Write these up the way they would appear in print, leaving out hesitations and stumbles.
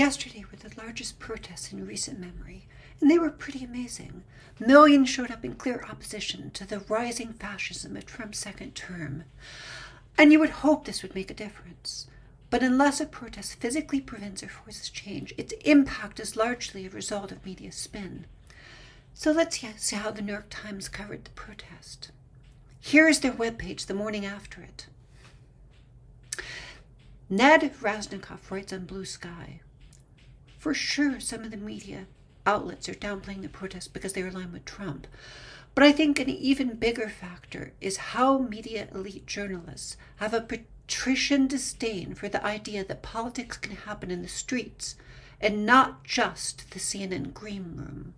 Yesterday were the largest protests in recent memory, and they were pretty amazing. Millions showed up in clear opposition to the rising fascism of Trump's second term. And you would hope this would make a difference. But unless a protest physically prevents or forces change, its impact is largely a result of media spin. So let's see how the New York Times covered the protest. Here is their webpage the morning after it. Ned Rasnikoff writes on Blue Sky, "For sure, some of the media outlets are downplaying the protest because they align with Trump. But I think an even bigger factor is how media elite journalists have a patrician disdain for the idea that politics can happen in the streets and not just the CNN green room."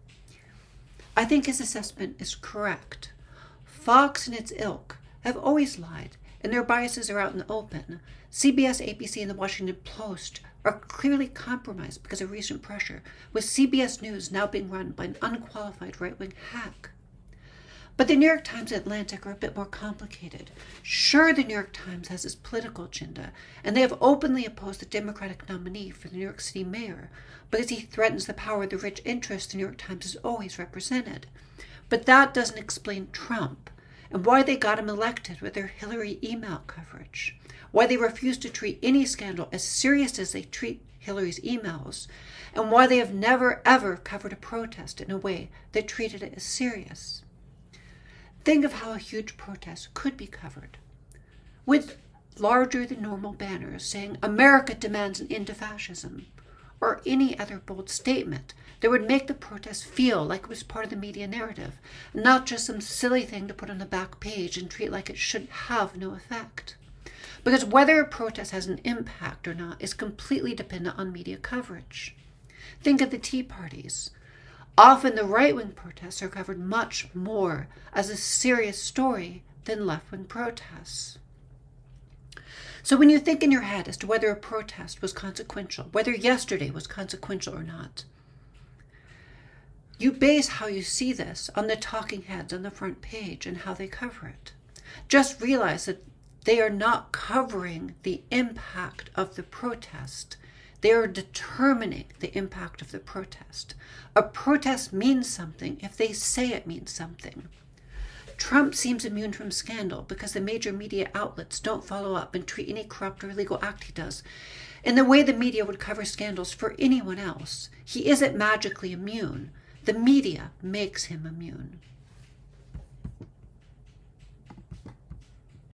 I think his assessment is correct. Fox and its ilk have always lied, and their biases are out in the open. CBS, ABC, and the Washington Post are clearly compromised because of recent pressure, with CBS News now being run by an unqualified right-wing hack. But the New York Times and Atlantic are a bit more complicated. Sure, the New York Times has its political agenda, and they have openly opposed the Democratic nominee for the New York City mayor because he threatens the power of the rich interests the New York Times has always represented. But that doesn't explain Trump and why they got him elected with their Hillary email coverage, why they refuse to treat any scandal as serious as they treat Hillary's emails, and why they have never ever covered a protest in a way that treated it as serious. Think of how a huge protest could be covered, with larger than normal banners saying "America demands an end to fascism," or any other bold statement that would make the protest feel like it was part of the media narrative, not just some silly thing to put on the back page and treat like it should have no effect. Because whether a protest has an impact or not is completely dependent on media coverage. Think of the Tea Parties. Often the right-wing protests are covered much more as a serious story than left-wing protests. So when you think in your head as to whether a protest was consequential, whether yesterday was consequential or not, you base how you see this on the talking heads on the front page and how they cover it. Just realize that they are not covering the impact of the protest. They are determining the impact of the protest. A protest means something if they say it means something. Trump seems immune from scandal because the major media outlets don't follow up and treat any corrupt or illegal act he does in the way the media would cover scandals for anyone else. He isn't magically immune. The media makes him immune.